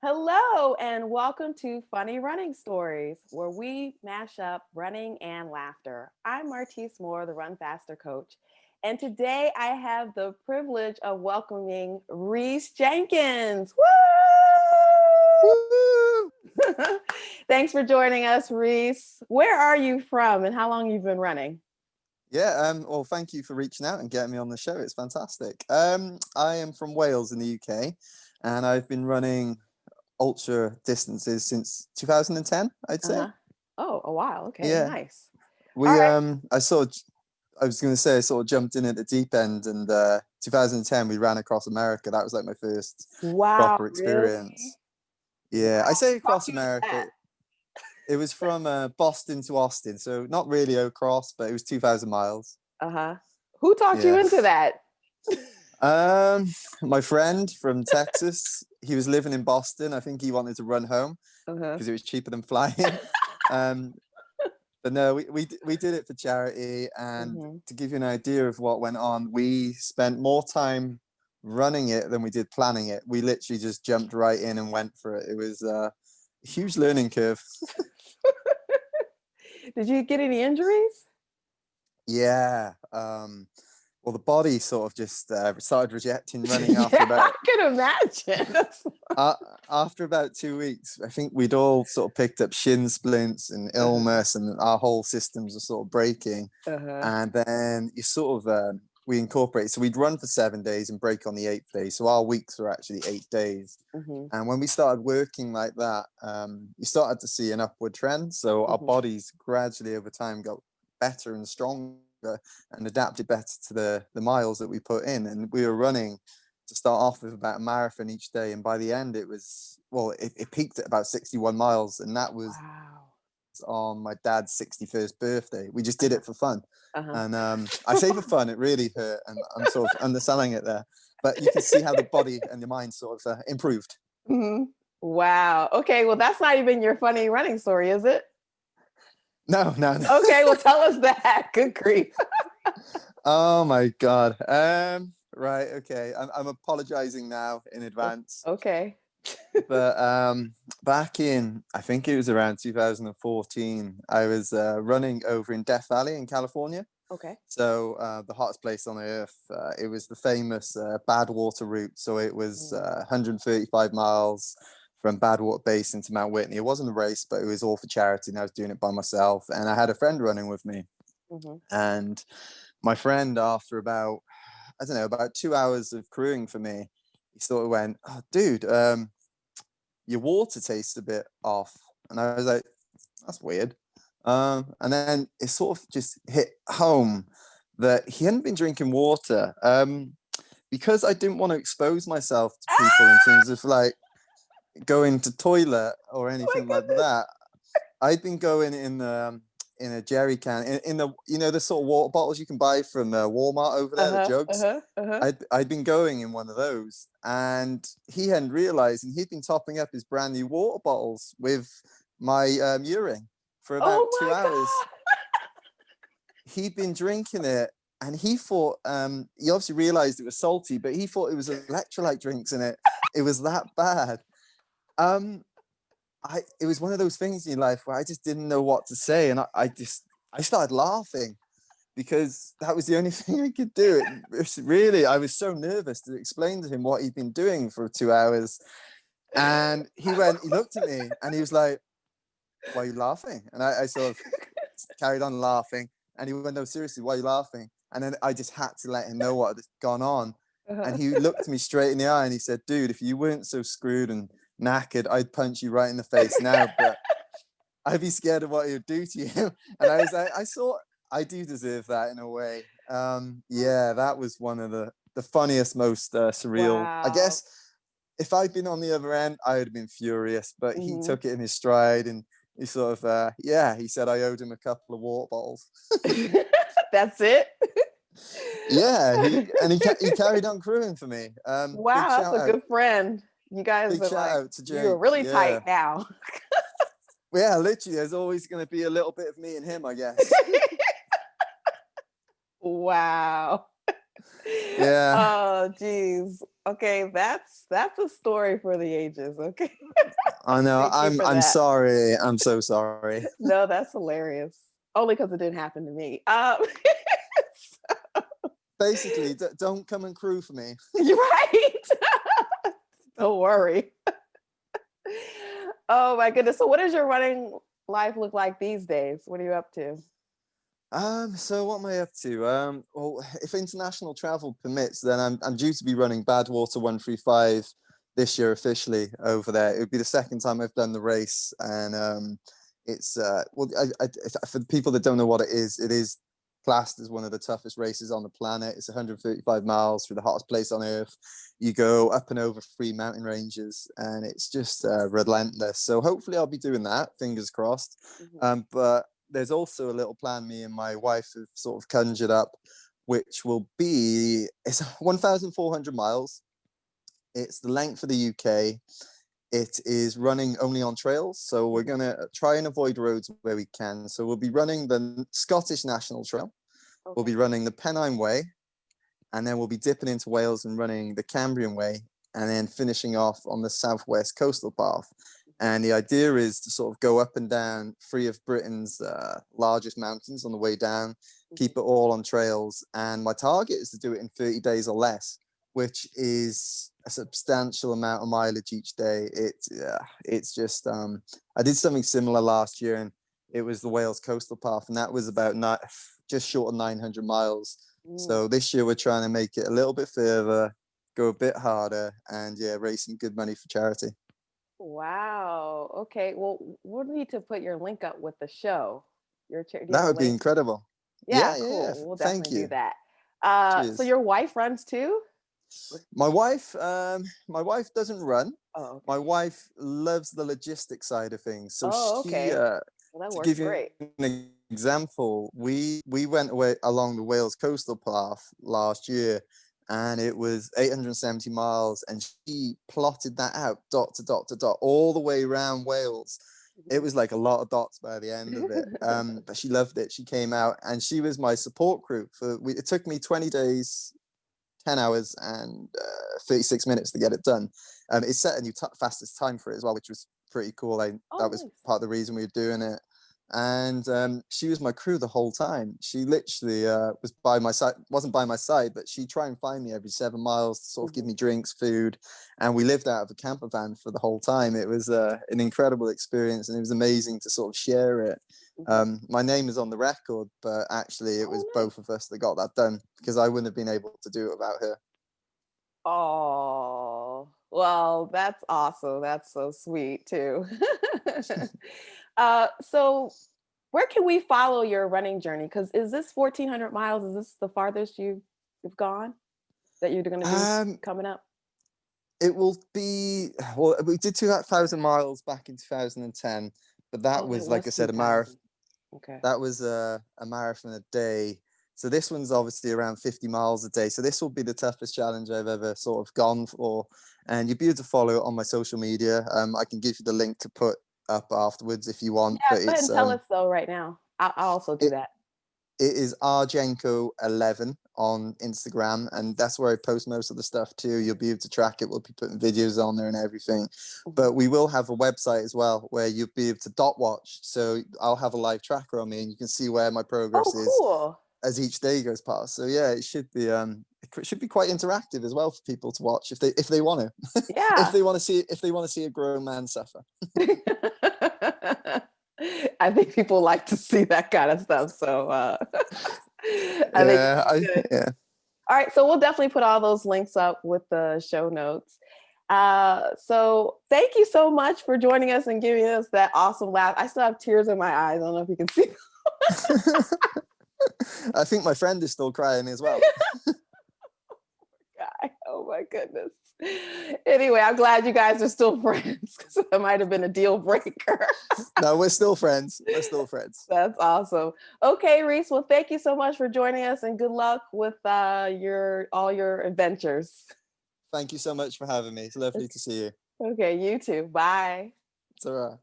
Hello, and welcome to Funny Running Stories, where we mash up running and laughter. I'm Martise Moore, the Run Faster coach, and today I have the privilege of welcoming Rhys Jenkins. Woo! Woo! Thanks for joining us, Rhys. Where are you from, and how long you've been running? Well, thank you for reaching out and getting me on the show. It's fantastic. I am from Wales in the UK, and I've been running ultra distances since 2010, I'd say. Uh-huh. Oh, a while. Okay, Yeah, nice. All we right. I was going to say I sort of jumped in at the deep end, and 2010 we ran across America. That was like my first Wow, proper really? experience. Yeah, I Wow. say Who taught across you America. that? It was from Boston to Austin, so not really across, but it was 2,000 miles. Uh-huh. Who talked you Yeah. into that? Um, my friend from Texas, he was living in Boston. I think he wanted to run home Uh-huh. because it was cheaper than flying. Um, but no, we did it for charity. And Hmm. to give you an idea of what went on, we spent more time running it than we did planning it. We literally just jumped right in and went for it. It was a huge learning curve. Did you get any injuries? Yeah. Well, the body sort of just started rejecting running after Yeah, I about can imagine. Uh, after about 2 weeks, I think we'd all sort of picked up shin splints and Uh-huh. illness, and our whole systems are sort of breaking. Uh-huh. And then you sort of we incorporate. So we'd run for 7 days and break on the eighth day. So our weeks were actually 8 days. Hmm. And when we started working like that, you started to see an upward trend. So our Hmm. bodies gradually over time got better and stronger and adapted better to the miles that we put in. And we were running to start off with about a marathon each day, and by the end it peaked at about 61 miles, and that was Wow. on my dad's 61st birthday. We just did Uh-huh. it for fun. Uh-huh. And I say for fun, it really hurt, and I'm sort of underselling it there, but you can see how the body and the mind sort of improved. Hmm. Wow. Okay, well, that's not even your funny running story, is it? No, no, no. Okay, well, tell us that. Good grief. Oh my god. Right, okay, I'm apologizing now in advance. Okay. But back in, I think it was around 2014, I was running over in Death Valley in California. Okay. So the hottest place on earth. It was the famous Badwater route. So it was Mm-hmm. 135 miles from Badwater Basin to Mount Whitney. It wasn't a race, but it was all for charity, and I was doing it by myself. And I had a friend running with me. And my friend, after about, I don't know, about 2 hours of crewing for me, he sort of went, "Oh, dude, your water tastes a bit off." And I was like, "That's weird." And then it sort of just hit home that he hadn't been drinking water. Because I didn't want to expose myself to people in Ah! terms of like going to toilet or Oh my anything like goodness. that. I'd been going in a jerry can, in the, you know, the sort of water bottles you can buy from Walmart over there, the Uh-huh. jugs. Uh-huh. Uh-huh. I'd been going in one of those, and he hadn't realized, and he'd been topping up his brand new water bottles with my urine for Oh about two my hours. God. He'd been drinking it, and he thought, he obviously realized it was salty, but he thought it was electrolyte drinks in it. It was that bad. Um, it was one of those things in your life where I just didn't know what to say, and I started laughing because that was the only thing I could do. Really, I was so nervous to explain to him what he'd been doing for 2 hours. And he looked at me and he was like, "Why are you laughing?" And I sort of carried on laughing. And he went, "No, seriously, why are you laughing?" And then I just had to let him know what had gone on. And Uh-huh. he looked me straight in the eye and he said, "Dude, if you weren't so screwed and knackered, I'd punch you right in the face now. But I'd be scared of what he would do to you." And I was like, I do deserve that in a way. Yeah, that was one of the funniest, most surreal. I Wow. guess if I'd been on the other end, I would have been furious. But he Hmm. took it in his stride, and he sort of, yeah, he said I owed him a couple of water bottles. That's it. Yeah, he carried on crewing for me. Wow, that's a good friend. You guys Big are shout like, out to you're Jake. really tight Yeah, now. well, yeah, literally, there's always going to be a little bit of me and him, I guess. Wow. Yeah. Oh, geez. Okay, that's a story for the ages. Okay. I know. Thank you for I'm that. sorry. I'm so sorry. No, that's hilarious. Only because it didn't happen to me. Basically, don't come and crew for me. You're right. Don't worry. Oh my goodness. So what does your running life look like these days? What are you up to? So what am I up to? Well, if international travel permits, then I'm due to be running Badwater 135 this year officially over there. It would be the second time I've done the race, and it's well, for the people that don't know what it is classed as one of the toughest races on the planet. It's 135 miles through the hottest place on earth. You go up and over 3 mountain ranges, and it's just relentless. So hopefully I'll be doing that. Fingers crossed. Mhm. But there's also a little plan me and my wife have sort of conjured up, which will be it's 1,400 miles. It's the length of the UK. It is running only on trails, so we're Mhm. gonna try and avoid roads where we can. So we'll be running the Scottish National Trail. We'll Okay. be running the Pennine Way, and then we'll be dipping into Wales and running the Cambrian Way, and then finishing off on the Southwest Coastal Path. And the idea is to sort of go up and down three of Britain's largest mountains on the way down, keep Mhm. it all on trails. And my target is to do it in 30 days or less, which is a substantial amount of mileage each day. It's just I did something similar last year, and it was the Wales Coastal Path, and that was about just short of 900 miles. Mm. So this year we're trying to make it a little bit further, go a bit harder, and yeah, raise some good money for charity. Wow. Okay. Well, we'll need to put your link up with the show. Do you have That a would be link? incredible. Yeah, Yeah, yeah, yeah. cool. We'll Thank definitely do you. that. So Cheers. your wife runs too? My wife doesn't run. Oh, My okay. wife loves the logistic side of things. So Oh, she, okay. Well, that to works give you great. an example, we went away along the Wales coastal path last year, and it was 870 miles, and she plotted that out dot to dot to dot all the way around Wales. It Mhm. was like a lot of dots by the end of it. But she loved it. She came out, and she was my support crew it took me 20 days, 10 hours and 36 minutes to get it done. It set a new fastest time for it as well, which was pretty cool. Oh, That was nice. part of the reason we were doing it. And she was my crew the whole time. She literally was by my side, wasn't by my side, but she'd try and find me every 7 miles to sort of give Mhm. me drinks, food. And we lived out of a camper van for the whole time. It was an incredible experience, and it was amazing to sort of share it. Mhm. My name is on the record, but actually it was Oh, nice. both of us that got that done, because I wouldn't have been able to do it without her. Oh, well, that's awesome. That's so sweet too. So where can we follow your running journey? Because is this 1,400 miles? Is this the farthest you've gone that you're going to do Um, coming up? it will be well. We did 2,000 miles back in 2010, but that Oh, that was, like was I said, a 2,000. marathon. Okay. That was a marathon a day. So this one's obviously around 50 miles a day. So this will be the toughest challenge I've ever sort of gone for. And you'll be able to follow it on my social media. I can give you the link to put up afterwards if you want. Yeah, But go ahead it's and tell us though right now. I'll also do it that. it is Rjenko11 on Instagram, and that's where I post most of the stuff too. You'll be able to track it. We'll be putting videos on there and everything. Mhm. But we will have a website as well where you'll be able to dot watch. So I'll have a live tracker on me, and you can see where my progress Oh, is cool. as each day goes past. So yeah, it should be quite interactive as well for people to watch if they want to. Yeah. If they want to see a grown man suffer. I think people like to see that kind of stuff. So I think Yeah, it'll be good. yeah. All right. So we'll definitely put all those links up with the show notes. So thank you so much for joining us and giving us that awesome laugh. I still have tears in my eyes. I don't know if you can see. I think my friend is still crying as well. Guy. Oh my goodness. Anyway, I'm glad you guys are still friends because that might have been a deal breaker. No, we're still friends. We're still friends. That's awesome. Okay, Rhys. Well, thank you so much for joining us, and good luck with your all your adventures. Thank you so much for having me. It's lovely to see you. Okay, you too. Bye. Ta-ra.